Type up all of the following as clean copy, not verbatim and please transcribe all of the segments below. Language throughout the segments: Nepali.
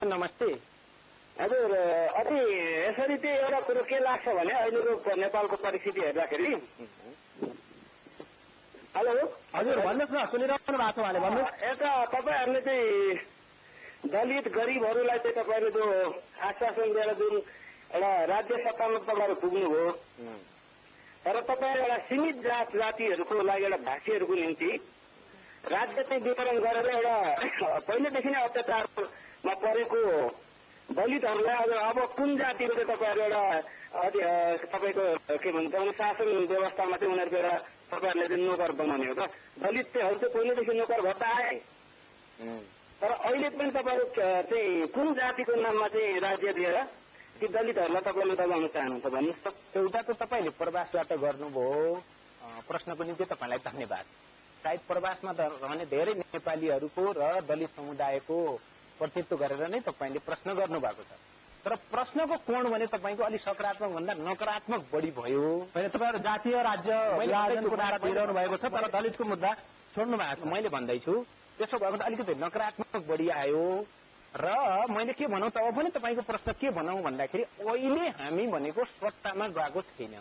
नमस्ते। हजुर, अनि यसरी चाहिँ एउटा कुरो के लाग्छ भने अहिलेको नेपालको परिस्थिति हेर्दाखेरि हेलो हजुर भन्नुहोस् न, सुनिरहनु भएको छ उहाँले भन्नुहोस्। यता तपाईँहरूले चाहिँ दलित गरिबहरूलाई चाहिँ तपाईँहरूले जो आश्वासन दिएर जुन एउटा राज्य सत्तामा तपाईँहरू पुग्नुभयो, तर तपाईँहरू एउटा सीमित जातिहरूको लागि एउटा भाषीहरूको निम्ति राज्य चाहिँ वितरण गरेर एउटा पहिलेदेखि नै अत्याचारमा परेको दलितहरूलाई अब कुन जातिको चाहिँ तपाईँहरू एउटा तपाईँको के भन्छ शासन व्यवस्थामा चाहिँ उनीहरूको एउटा तपाईँहरूले चाहिँ नोकर बनाउने हो त। दलित चाहिँ पहिलेदेखि नोकर भत्ता आए, तर अहिले पनि तपाईँहरू चाहिँ कुन जातिको नाममा चाहिँ राज्य दिएर ती दलितहरूलाई तपाईँले दबाउन चाहनुहुन्छ भन्नुहोस् त। एउटा त तपाईँले प्रवासबाट गर्नुभयो, प्रश्नको निम्ति तपाईँलाई धन्यवाद। सायद प्रवासमा रहने धेरै नेपालीहरूको र दलित समुदायको प्रतिनिधित्व गरेर नै तपाईँले प्रश्न गर्नुभएको छ। तर प्रश्नको कोण भने तपाईँको अलिक सकारात्मक भन्दा नकारात्मक बढी भयो। तपाईँहरू जातीय राज्य विभाजनको कुरा बोलिरहनु भएको छ, तर दलितको मुद्दा छोड्नु भएको छ। मैले भन्दैछु त्यसो भएको त अलिकति नकारात्मक बढी आयो। र मैले के भनौँ तब पनि तपाईँको प्रश्न के भनौँ भन्दाखेरि अहिले हामी भनेको सत्तामा गएको छैन।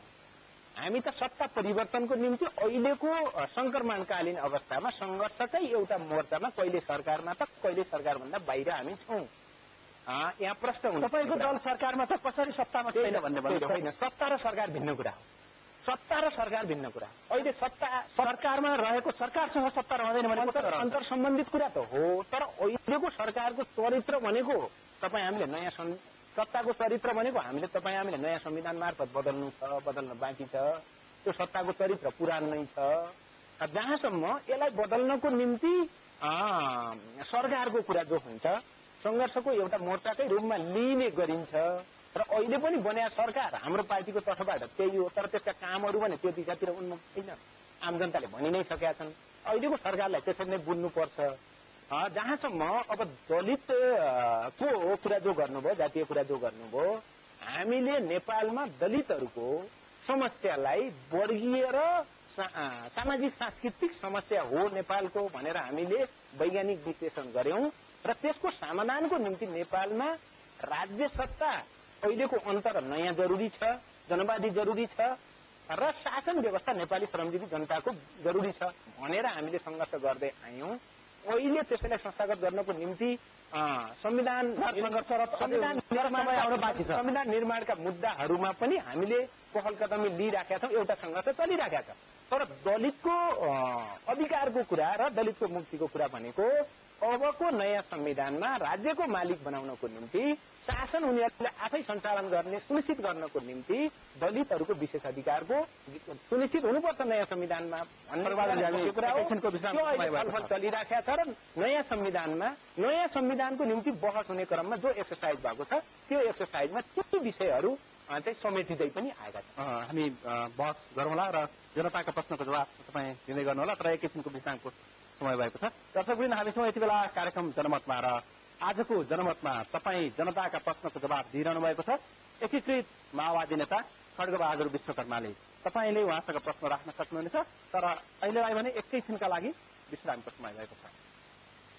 हामी त सत्ता परिवर्तनको निम्ति अहिलेको संक्रमणकालीन अवस्थामा संघर्षकै एउटा मोर्चामा कहिले सरकारमा त कहिले सरकारभन्दा बाहिर हामी छौँ। यहाँ प्रश्न हुन्छ तपाईँको दल सरकारमा त कसरी सत्तामा छैन भन्ने होइन। सत्ता र सरकार भिन्न कुरा हो। सत्ता र सरकार भिन्न कुरा। अहिले सत्ता सरकारमा रहेको सरकारसँग सत्ता रहँदैन भने अन्तर सम्बन्धित कुरा त हो। तर अहिलेको सरकारको चरित्र भनेको तपाईँ हामीले नयाँ सत्ताको चरित्र भनेको हामीले नयाँ संविधान मार्फत बदल्न बाँकी छ। त्यो सत्ताको चरित्र पुरानो नै छ। जहाँसम्म यसलाई बदल्नको निम्ति सरकारको कुरा जो हुन्छ संघर्षको एउटा मोर्चाकै रूपमा लिने गरिन्छ। र अहिले पनि बन्या सरकार हाम्रो पार्टीको तर्फबाट त्यही हो, तर त्यसका कामहरू भने त्यो दिशातिर उन्मुख छैन। आम जनताले भनि नै सकेका छन्। अहिलेको सरकारलाई त्यसरी नै बुझ्नुपर्छ। जहाँसम्म अब दलितको कुरा जो गर्नुभयो, जातीय कुरा जो गर्नुभयो, हामीले नेपालमा दलितहरूको समस्यालाई वर्गीय र सामाजिक सांस्कृतिक समस्या हो नेपालको भनेर हामीले वैज्ञानिक विश्लेषण गर्यौं। र त्यसको समाधानको निम्ति नेपालमा राज्य सत्ता अहिलेको अन्तर नयाँ जरुरी छ, जनवादी जरुरी छ र शासन व्यवस्था नेपाली श्रमजीवी जनताको जरुरी छ भनेर हामीले सङ्घर्ष गर्दै आयौं। अहिले त्यसैलाई संस्थागत गर्नको निम्ति संविधान निर्माणका मुद्दाहरूमा पनि हामीले पहल कदमी लिइराखेका छौँ। एउटा सङ्घर्ष चलिराखेका छ। तर दलितको अधिकारको कुरा र दलितको मुक्तिको कुरा भनेको अबको नयाँ संविधानमा राज्यको मालिक बनाउनको निम्ति शासन उनीहरूले आफै सञ्चालन गर्ने सुनिश्चित गर्नको निम्ति दलितहरूको विशेष अधिकारको सुनिश्चित हुनुपर्छ नयाँ संविधानमा छलफल चलिराखेका छ। र नयाँ संविधानको निम्ति बहस हुने क्रममा जो एक्सरसाइज भएको छ त्यो एक्सरसाइजमा ती विषयहरू चाहिँ समेटिँदै पनि आएका छन्। हामी बहस गरौँला र जनताका प्रश्नको जवाब तपाईँ दिँदै गर्नुहोला। तर एक किसिमको विश्रामको समय भएको छ। दर्शकवृन्द, हामीसँग यति बेला कार्यक्रम जनमतमा र आजको जनमतमा तपाईँ जनताका प्रश्नको जवाब दिइरहनु भएको छ एकीकृत माओवादी नेता खड्गबहादुर विश्वकर्माले। तपाईँले उहाँसँग प्रश्न राख्न सक्नुहुनेछ। तर अहिलेलाई भने एकैछिनका लागि विश्रामको समय भएको छ।